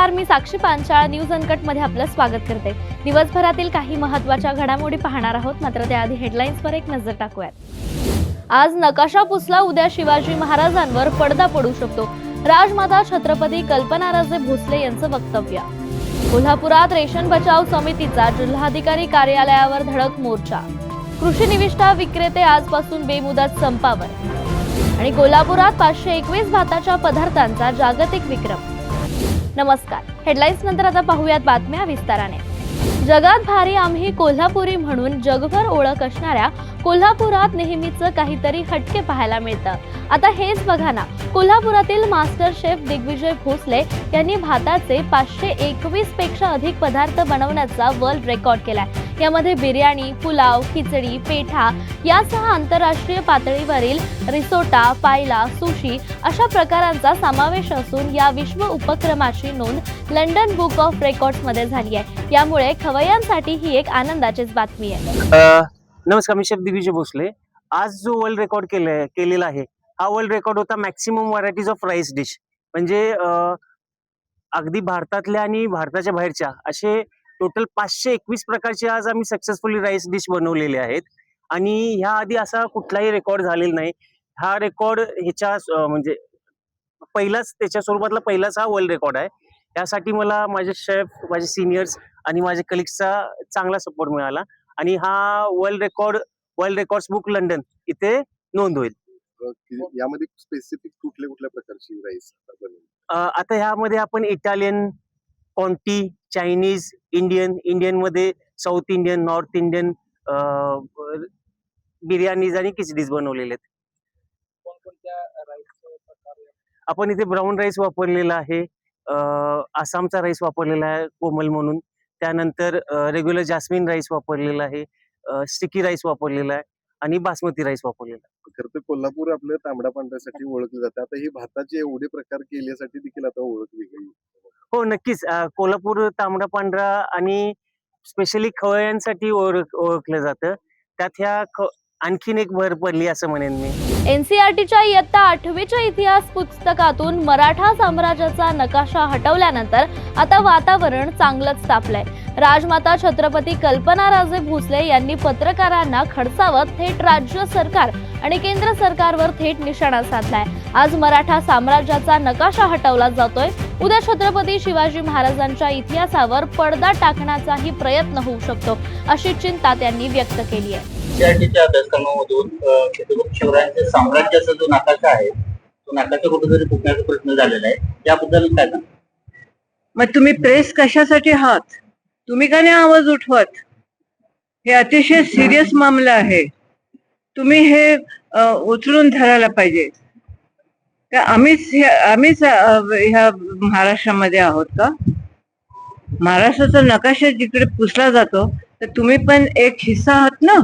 नमस्कार, मी साक्षी Panchal news uncut मध्ये आपलं स्वागत करते। दिवसभरातील काही महत्त्वाच्या घडामोडी पाहणार आहोत, मात्र त्याआधी हेडलाईन्सवर एक नजर टाकूयात। आज नकाशा पुसला, उद्या शिवाजी महाराजांवर पडदा पडू शकतो, राजमाता छत्रपती कल्पनाराजे भोसले यांचं वक्तव्य। कोल्हापुरात रेशन बचाव समितीचा जिल्हाधिकारी कार्यालयावर धडक मोर्चा। कृषी निविष्ठा विक्रेते आजपासून बेमुदत संपावर। आणि कोल्हापुरात 521 भाताच्या पदार्थांचा जागतिक विक्रम। नमस्कार, हेडलाईन्स नंतर आता पाहूयात बातम्या विस्ताराने। जगात भारी आम्ही कोल्हापुरी म्हणून जगभर ओळख असणाऱ्या कोल्हापुरात नेहमीच काहीतरी हटके पाहायला मिळतं। आता हेच बघा ना, कोल्हापुरातील मास्टर शेफ दिग्विजय भोसले यांनी भाताचे 521 पेक्षा अधिक पदार्थ बनवण्याचा वर्ल्ड रेकॉर्ड केलाय। यामध्ये बिर्याणी, पुलाव, खिचडी, पेठा यासह आंतरराष्ट्रीय पातळीवरील रिसोटा, पायला, सुशी अशा प्रकारांचा समावेश असून या विश्व उपक्रमाची नोंद लंडन बुक ऑफ रेकॉर्ड्स मध्ये झाली आहे। यामुळे खवय्यांसाठी ही एक आनंदाचीच बातमी आहे। नमस्कार, मी शेफ दिग्विजय भोसले। आज जो वर्ल्ड रेकॉर्ड केलेला आहे, हा वर्ल्ड रेकॉर्ड होता maximum varieties of rice dish. म्हणजे अगदी भारतातल्या आणि भारताच्या बाहेरच्या असे टोटल 521 प्रकारचे आज आम्ही सक्सेसफुली राईस डिश बनवलेले आहेत। आणि ह्या आधी असा कुठलाही रेकॉर्ड झालेला नाही। हा रेकॉर्ड ह्याच्या म्हणजे पहिलाच, त्याच्या स्वरूपातला पहिलाच हा वर्ल्ड रेकॉर्ड आहे। यासाठी मला माझे शेफ, माझे सिनियर्स आणि माझे कलिग्सचा चांगला सपोर्ट मिळाला आणि हा वर्ल्ड रेकॉर्ड्स बुक लंडन इथे नोंद होईल। यामध्ये स्पेसिफिक कुठल्या प्रकारची राईस आता ह्यामध्ये आपण इटालियन, कॉन्टी, चायनीज, इंडियन मध्ये साऊथ इंडियन, नॉर्थ इंडियन बिर्याणीज आणि खिचडीज बनवलेले आहेत। आपण इथे ब्राऊन राईस वापरलेला आहे, आसामचा राईस वापरलेला आहे कोमल म्हणून, त्यानंतर रेग्युलर जास्मिन राईस वापरलेला आहे, स्टिकी राईस वापरलेला आहे आणि बासमती राईस वापरलेला आहे। खरं तर कोल्हापूर आपल्या तांबडा पांढऱ्यासाठी ओळखलं जातं, आता ही भाताचे एवढे प्रकार केल्यासाठी देखील आता ओळखली गेली। हो, नक्कीच। कोल्हापूर तांबडा पांढरा आणि स्पेशली खवय्यांसाठी ओळखलं जातं। त्यात ह्या आणखीन एक भर पडली असं म्हणेन मी। एनसीईआरटीच्या इयत्ता 8वीच्या इतिहास पुस्तकातून मराठा साम्राज्याचा नकाशा हटवल्यानंतर आता वातावरण चांगलंच तापलंय। राजमाता छत्रपती कल्पनाराजे भोसले यांनी पत्रकारांना खडसावत थेट राज्य सरकार आणि केंद्र सरकारवर थेट निशाणा साधलाय। आज मराठा साम्राज्याचा नकाशा हटवला जातोय, उद्या छत्रपती शिवाजी महाराजांच्या इतिहासावर पडदा टाकण्याचाही प्रयत्न होऊ शकतो, अशी चिंता त्यांनी व्यक्त केली आहे। एनसीईआरटीच्या अभ्यासक्रमामधून छत्रपती शिवरायांच्या साम्राज्याचा जो नकाशा आहे, तो नकाशा कुठेतरी फुटण्याचा प्रश्न झालेला आहे, त्याबद्दल काय सांगा? मग तुम्ही प्रेस कशासाठी आहात? तुम्ही का नाही आवाज उठवत? हे अतिशय सिरियस मामला आहे, तुम्ही हे उचलून धरायला पाहिजे। आम्हीच ह्या महाराष्ट्रामध्ये आहोत का? महाराष्ट्राचा नकाशा जिकडे पुसला जातो तर तुम्ही पण एक हिस्सा आहात ना।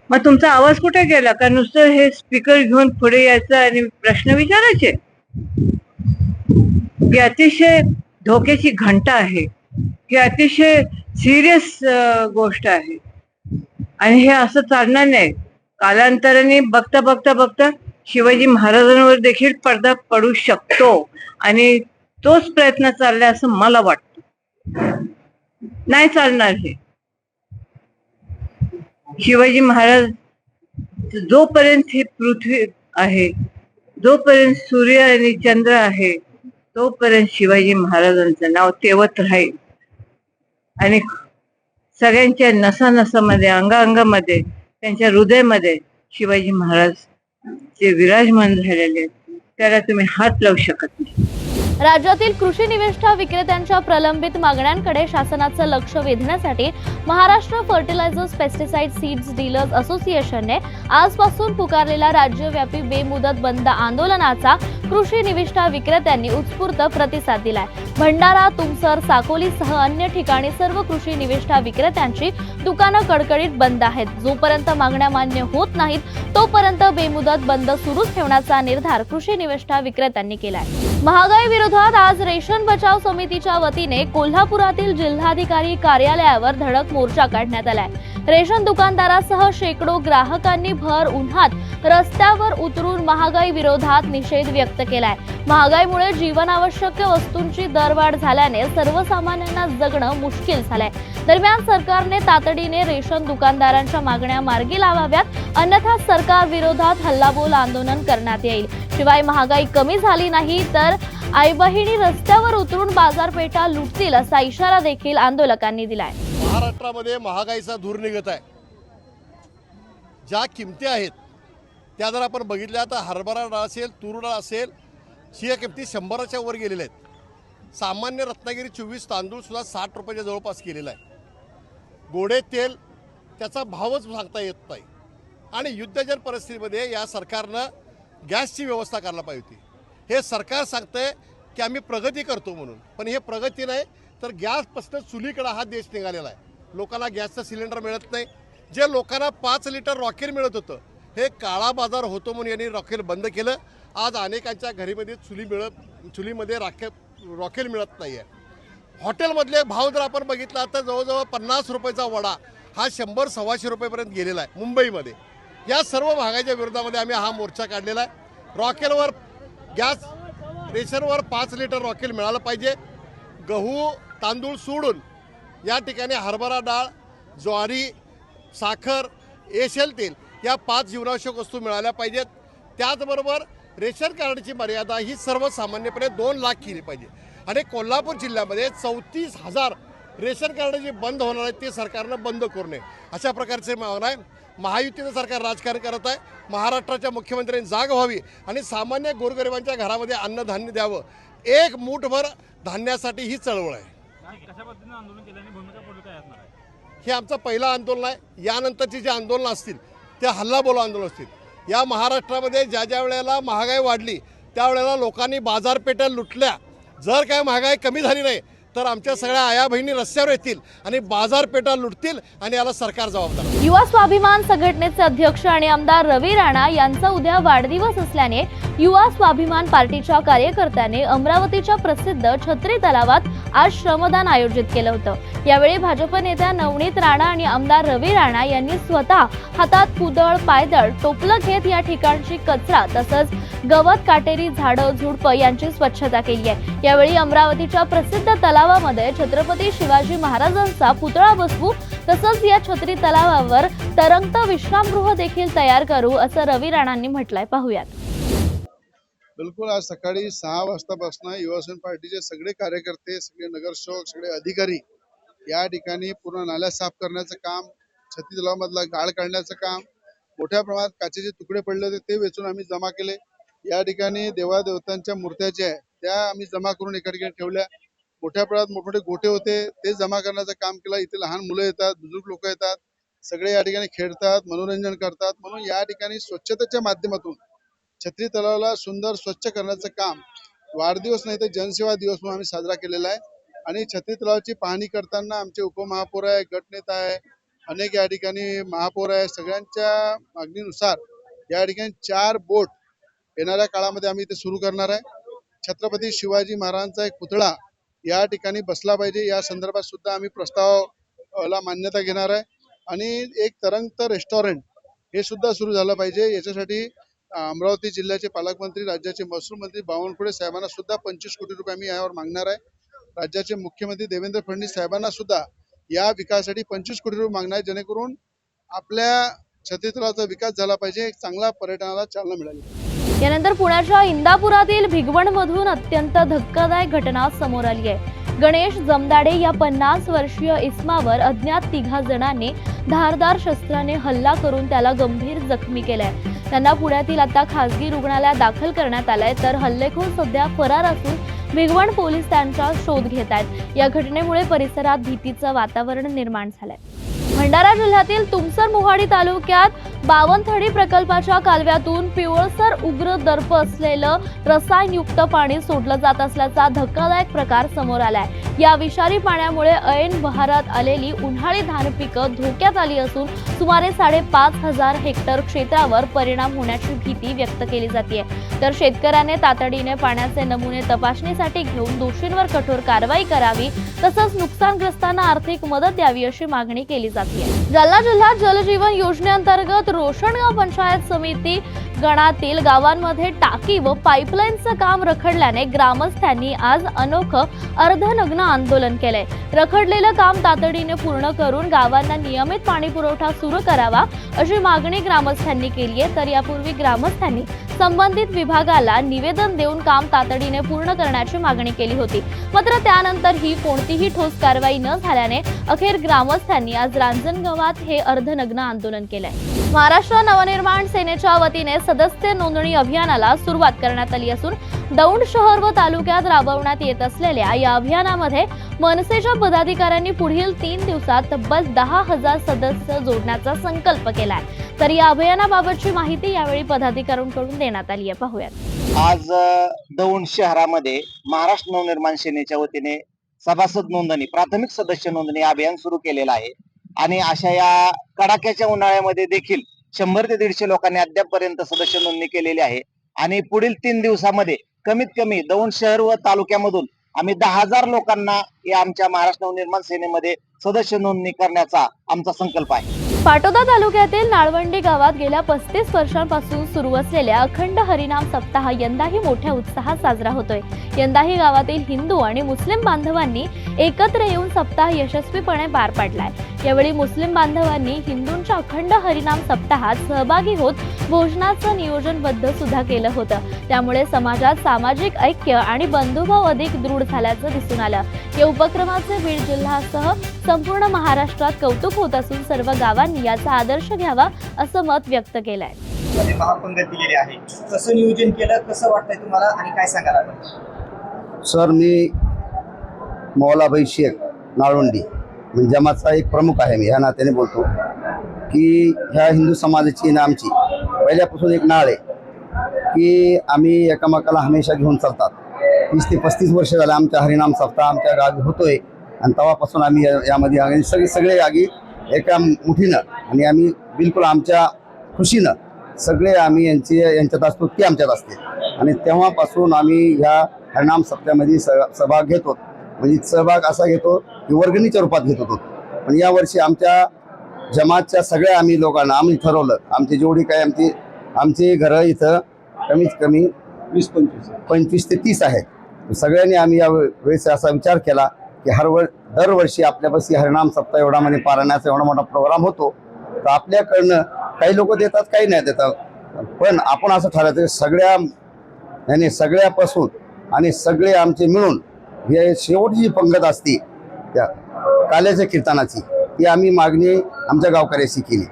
मग तुमचा आवाज कुठे गेला? का नुसतं हे स्पीकर घेऊन पुढे यायचं आणि प्रश्न विचारायचे? ही अतिशय धोक्याची घंटा आहे, ही अतिशय सिरियस गोष्ट आहे आणि हे असं चालणार नाही। कालांतराने बघता शिवाजी महाराजांवर देखील पडदा पडू शकतो आणि तोच प्रयत्न चाललाय असं मला वाटतं। नाही चालणार हे। शिवाजी महाराज जोपर्यंत ही पृथ्वी आहे, जोपर्यंत सूर्य आणि चंद्र आहे, तोपर्यंत शिवाजी महाराजांचं नाव तेवत राहील आणि सगळ्यांच्या नसानसामध्ये, अंगामध्ये, त्यांच्या हृदयामध्ये शिवाजी महाराज जे विराजमान झालेले, त्याला तुम्ही हात लावू शकत नाही। राज्यातील कृषी निविष्ठा विक्रेत्यांच्या प्रलंबित मागण्यांकडे शासनाचं लक्ष वेधण्यासाठी Maharashtra fertilisers pesticide seeds dealers असोसिएशनने आजपासून पुकारलेला राज्यव्यापी बेमुदत बंद आंदोलनाचा कृषी निविष्ठा विक्रेत्यांनी उत्स्फूर्त प्रतिसाद दिलाय। भंडारा, तुमसर, साकोलीसह अन्य ठिकाणी सर्व कृषी निविष्ठा विक्रेत्यांची दुकानं कडकडीत बंद आहेत। जोपर्यंत मागण्या मान्य होत नाहीत तोपर्यंत बेमुदत बंद सुरूच ठेवण्याचा निर्धार कृषी निविष्ठा विक्रेत्यांनी केलाय। महागाई विरोधात आज रेशन बचाव समितीच्या वतीने कोल्हापुरातील जिल्हाधिकारी कार्यालयावर धडक मोर्चा काढण्यात आलाय। रेशन दुकानदारासह शेकडो ग्राहकांनी भर उन्हात रस्त्यावर उतरून महागाई विरोधात निषेध व्यक्त केलाय. महागाईमुळे जीवनावश्यक वस्तूंची दरवाढ झाल्याने सर्वसामान्यांना जगणं मुश्किल झालंय. दरम्यान सरकारने तातडीने रेशन दुकानदारांच्या मागण्या मार्गी लावाव्यात, अन्यथा सरकार विरोधात हल्लाबोल आंदोलन करण्यात येईल. शिवाय महागाई कमी झाली नाही तर आई-बहिणी रस्त्यावर उतरून बाजारपेठा लुटतील असा इशारा देखील आंदोलकांनी दिलाय. महाराष्ट्रामध्ये महागाईचा धूर निघत आहे. ज्या किमती आहेत त्या जर आपण बघितल्या तर हरभरा डाळ असेल, तूर डाळ असेल, ह्या किमती 100च्या वर गेलेल्या आहेत. सामान्य रत्नागिरी 24 तांदूळ सुद्धा 60 रुपयाच्या जवळपास केलेला आहे. गोडे तेल त्याचा भावच सांगता येत नाही. आणि युद्धजन परिस्थितीमध्ये या सरकारनं गॅसची व्यवस्था करायला पाहिजे होती. हे सरकार सांगतंय की आम्ही प्रगती करतो म्हणून, पण हे प्रगती नाही तर गॅसपासून चुलीकडे हा देश निघालेला आहे. लोकांना गॅसचं सिलेंडर मिळत नाही. जे लोकांना 5 लिटर रॉकेल मिळत होतं हे काळा बाजार होतो म्हणून यांनी रॉकेल बंद केलं. आज अनेकांच्या घरीमध्ये चुलीमध्ये रॉकेल मिळत नाही आहे. हॉटेलमधले भाव जर आपण बघितला तर जवळजवळ 50 रुपयाचा वडा हा 100-125 रुपयेपर्यंत गेलेला आहे मुंबईमध्ये. या सर्व महागाईच्या विरोधामध्ये आम्ही हा मोर्चा काढलेला आहे. रॉकेलवर गॅस रेशनवर 5 लिटर रॉकेल मिळालं पाहिजे. गहू तांदूळ सोडून या ठिकाणी हरभरा डाळ, ज्वारी, साखर, एशेल तेल या 5 जीवनावश्यक वस्तू मिळाल्या पाहिजेत. त्याचबरोबर रेशन कार्डची मर्यादा ही सर्वसामान्यपणे 2 लाख केली पाहिजे. आणि कोल्हापूर जिल्ह्यामध्ये 34,000 रेशन कार्ड जे बंद होणार आहेत ते सरकारनं बंद करू नये अशा प्रकारचे मागणं आहे. महायुतीचं सरकार राजकारण करत आहे. महाराष्ट्राच्या मुख्यमंत्र्यांनी जाग व्हावी आणि सामान्य गोरगरिबांच्या घरामध्ये अन्नधान्य द्यावं. एक मूठभर धान्यासाठी ही चळवळ आहे. कशा पद्धतीने आंदोलन केल्याने भूमिका पुढे काय असणार आहे? हे आमचं पहिलं आंदोलन आहे. यानंतरची जी आंदोलनं असतील ते हल्लाबोल आंदोलन असतील. या महाराष्ट्रामध्ये ज्या वेळेला महागाई वाढली त्यावेळेला लोकांनी बाजारपेठा लुटल्या. जर काय महागाई कमी झाली नाही तर आमच्या सगळ्या आया बहिणी रस्त्यावर येतील आणि बाजारपेठा लुटतील आणि याला सरकार जबाबदार. युवा स्वाभिमान संघटनेचे अध्यक्ष आणि आमदार रवी राणा यांचा उद्या वाढदिवस असल्याने युवा स्वाभिमान पार्टीच्या कार्यकर्त्यांनी अमरावतीच्या प्रसिद्ध छत्री तलावात आज श्रमदान आयोजित केलं होतं. यावेळी भाजप नेत्या नवनीत राणा आणि आमदार रवी राणा यांनी स्वतः हातात कुदळ, पायदळ, टोपलं घेत या ठिकाणची कचरा तसंच गवत, काटेरी झाडं, झुडपं यांची स्वच्छता केली आहे. यावेळी अमरावतीच्या प्रसिद्ध तलावामध्ये छत्रपती शिवाजी महाराजांचा पुतळा बसवू तसंच या छत्री तलावावर तरंगतं विश्रामगृह देखील तयार करू असं रवी राणांनी म्हटलंय. पाहूयात. बिलकुल आज सकाळी 6 वाजतापासून युवासेना पार्टीचे सगळे कार्यकर्ते, सगळे नगरसेवक, सगळे अधिकारी या ठिकाणी पूर्ण नाल्या साफ करण्याचं काम, छत्री तलावामधला गाळ काढण्याचं काम, मोठ्या प्रमाणात काचेचे तुकडे पडले होते ते वेचून आम्ही जमा केले. या ठिकाणी देवादेवतांच्या मूर्त्या ज्या आहेत त्या आम्ही जमा करून एका ठिकाणी ठेवल्या. मोठ्या प्रमाणात मोठमोठे गोटे होते ते जमा करण्याचं काम केलं. इथे लहान मुलं येतात, बुजुर्ग लोक येतात, सगळे या ठिकाणी खेळतात, मनोरंजन करतात. म्हणून या ठिकाणी स्वच्छतेच्या माध्यमातून छत्री तलावाला सुंदर स्वच्छ करण्याचं काम वाढदिवस नाही तर जनसेवा दिवस म्हणून आम्ही साजरा केलेला आहे. आणि छत्री तलावाची पाहणी करताना आमचे उपमहापौर आहे, गटनेता आहे, अनेक या ठिकाणी महापौर आहे. सगळ्यांच्या मागणीनुसार या ठिकाणी 4 बोट येणाऱ्या काळामध्ये आम्ही इथे सुरू करणार आहे. छत्रपती शिवाजी महाराजांचा एक पुतळा या ठिकाणी बसला पाहिजे या संदर्भात सुद्धा आम्ही प्रस्तावाला मान्यता घेणार आहे. आणि एक तरंगत रेस्टॉरंट हे सुद्धा सुरू झालं पाहिजे. याच्यासाठी अमरावती जिल्ह्याचे पालकमंत्री, राज्याचे महसूल मंत्री बावनकुळे साहेबांना सुद्धा 25 कोटी रुपये आम्ही यावर मागणार आहे. राज्याचे मुख्यमंत्री देवेंद्र फडणवीस साहेबांना सुद्धा या विकासासाठी 25 कोटी रुपये मागणार आहे, जेणेकरून आपल्या छत्री तलावाचा विकास झाला पाहिजे, एक चांगला पर्यटनाला चालना मिळाली. यानंतर पुण्याच्या इंदापुरातील भिगवणमधून अत्यंत धक्कादायक घटना समोर आली आहे. गणेश जमदाडे या 50 वर्षीय इस्मावर अज्ञात 3 जणांनी धारदार शस्त्राने हल्ला करून त्याला गंभीर जखमी केलाय. त्यांना पुण्यातील आता खासगी रुग्णालयात दाखल करण्यात आलंय तर हल्लेखोर सध्या फरार असून भिगवण पोलीस त्यांचा शोध घेत आहेत. या घटनेमुळे परिसरात भीतीचं वातावरण निर्माण झालंय. भंडारा जिल्ह्यातील तुमसर मोहाडी तालुक्यात बावनथडी प्रकल्पाच्या कालव्यातून पिवळसर उग्र दर्प असलेलं रसायनयुक्त पाणी सोडलं जात असल्याचा धक्कादायक प्रकार समोर आलाय. या विषारी पाण्यामुळे ऐन बहारात आलेली उन्हाळी धान पिकं धोक्यात आली असून सुमारे 5,500 हेक्टर क्षेत्रावर परिणाम होण्याची भीती व्यक्त केली जाते. तर शेतकऱ्याने तातडीने पाण्याचे नमुने तपासणीसाठी घेऊन दोषींवर कठोर कारवाई करावी तसंच नुकसानग्रस्तांना आर्थिक मदत द्यावी अशी मागणी केली जाते. होतीये। जालना जिल्ह्यात जलजीवन योजनेअंतर्गत रोशनगाव पंचायत समिती गणातील गावांमध्ये टाकी व पाईपलाईनचं काम रखडल्याने ग्रामस्थांनी आज अनोखं अर्धनग्न आंदोलन केलंय। रखडलेलं काम तातडीने पूर्ण करून गावांना नियमित पाणी पुरवठा सुरू करावा अशी मागणी ग्रामस्थांनी केली आहे। तर यापूर्वी ग्रामस्थांनी संबंधित विभागाला निवेदन देऊन काम तातडीने पूर्ण करण्याची मागणी केली होती, मात्र त्यानंतरही कोणतीही ठोस कारवाई न झाल्याने अखेर ग्रामस्थांनी आज रांजणगावात हे अर्धनग्न आंदोलन केलंय। महाराष्ट्र नवनिर्माण सेनेच्या वतीने सदस्य नोंदणी अभियानाला सुरुवात करण्यात आली असून दौंड शहर व तालुक्यात राबवण्यात येत असलेल्या या अभियानामध्ये मनसेच्या पदाधिकाऱ्यांनी पुढील 3 दिवसात तब्बल 10,000 सदस्य जोडण्याचा संकल्प केलाय। तर या अभियानाबाबतची माहिती यावेळी पदाधिकाऱ्यांकडून देण्यात आली आहे, पाहूयात। आज दौंड शहरामध्ये महाराष्ट्र नवनिर्माण सेनेच्या वतीने सभासद नोंदणी, प्राथमिक सदस्य नोंदणी अभियान सुरू केलेलं आहे आणि अशा या कडाक्याच्या उन्हाळ्यामध्ये देखील 100 ते 150 लोकांनी अद्यापपर्यंत सदस्य नोंदणी केलेली आहे आणि पुढील 3 दिवसामध्ये कमीत कमी दौंड शहर व तालुक्यामधून आम्ही 10,000 लोकांना या आमच्या महाराष्ट्र नवनिर्माण सेनेमध्ये सदस्य नोंदणी करण्याचा आमचा संकल्प आहे। पाटोदा तालुक्यातील नाळवंडी गावात गेल्या 35 वर्षांपासून सुरू असलेल्या अखंड हरिनाम सप्ताह यंदाही मोठ्या उत्साहात साजरा होतोय। यंदाही गावातील हिंदू आणि मुस्लिम बांधवांनी एकत्र येऊन सप्ताह यशस्वीपणे पार पाडलाय। यावेळी मुस्लिम बांधवांनी हिंदूंच्या अखंड हरिनाम सप्ताहात सहभागी होत भोजनाचं नियोजनबद्ध सुद्धा केलं होतं। त्यामुळे समाजात सामाजिक ऐक्य आणि बंधुभाव अधिक दृढ झाल्याचं दिसून आलं। या उपक्रमाचे बीड जिल्ह्यासह संपूर्ण महाराष्ट्रात कौतुक होत असून सर्व गावांनी याचा आदर्श घ्यावा असं मत व्यक्त केलंय। महापंगत दिलेली आहे, कसं नियोजन केलं, कसं वाटतंय तुम्हाला आणि काय सांगाल आपण? सर, मी मौलाभाई शेख नाळवंडी म्हणजे जमातचा एक प्रमुख आहे। मी ह्या नात्याने बोलतो की ह्या हिंदू समाजाची ना आमची पहिल्यापासून एक नाळ आहे की आम्ही एकामेकाला हमेशा घेऊन चालतात। 30 ते 35 वर्ष झाले आमच्या हरिनाम सप्ताह आमच्या गावी होतोय आणि तेव्हापासून आम्ही यामध्ये सगळे आगी एका मुठीनं आणि आम्ही बिलकुल आमच्या खुशीनं सगळे आम्ही यांच्यात असतो, ती आमच्यात असते आणि तेव्हापासून आम्ही ह्या हरिनाम सप्त्यामध्ये सहभाग घेतो। म्हणजे सहभाग असा घेतो की वर्गणीच्या रूपात घेत होतो, पण यावर्षी आमच्या जमातच्या सगळ्या आम्ही लोकांना आम्ही ठरवलं, आमची जेवढी काय आमची घरं इथं कमीत कमी 25 ते 30 आहेत। सगळ्यांनी आम्ही या वेळेस असा विचार केला की दरवर्षी आपल्यापाशी हरिनाम सप्ताह एवढा म्हणजे पारायणाचा एवढा मोठा प्रोग्राम होतो, तर आपल्याकडनं काही लोक देतात, काही नाही देतात, पण आपण असं ठरवायचं सगळ्यापासून आणि सगळे आमचे मिळून हे शेवटची जी पंगत असते त्या काल्याच्या कीर्तनाची ती आम्ही मागणी आमच्या गावकऱ्याशी केली।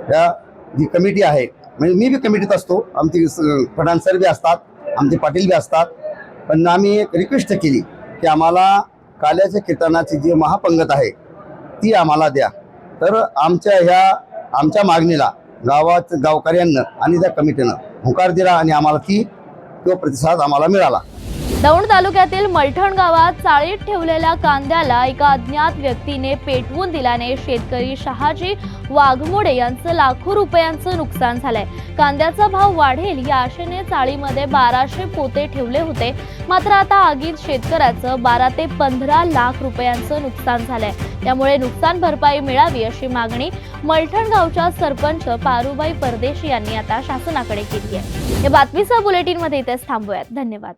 त्या जी कमिटी आहे, म्हणजे मी बी कमिटीत असतो, आमची फडाण सर बी असतात, आमचे पाटील बी असतात, पण आम्ही एक रिक्वेस्ट केली की आम्हाला काल्याच्या कीर्तनाची जी महापंगत आहे ती आम्हाला द्या। तर आमच्या मागणीला गावकऱ्यांना आणि त्या कमिटीनं होकार दिला आणि आम्हाला तो प्रतिसाद आम्हाला मिळाला। दौंड तालुक्यातील मलठण गावात चाळीत ठेवलेल्या कांद्याला एका अज्ञात व्यक्तीने पेटवून दिल्याने शेतकरी शहाजी वाघमोडे यांचं लाखो रुपयांचं नुकसान झालंय। कांद्याचा भाव वाढेल या आशेने चाळीमध्ये 1200 पोते ठेवले होते, मात्र आता आगीत शेतकऱ्याचं 12 ते 15 लाख रुपयांचं नुकसान झालंय। त्यामुळे नुकसान भरपाई मिळावी अशी मागणी मलठण गावच्या सरपंच पारुबाई परदेशी यांनी आता शासनाकडे केली आहे। या बातमीसह बुलेटिनमध्ये इथेच थांबूयात। धन्यवाद।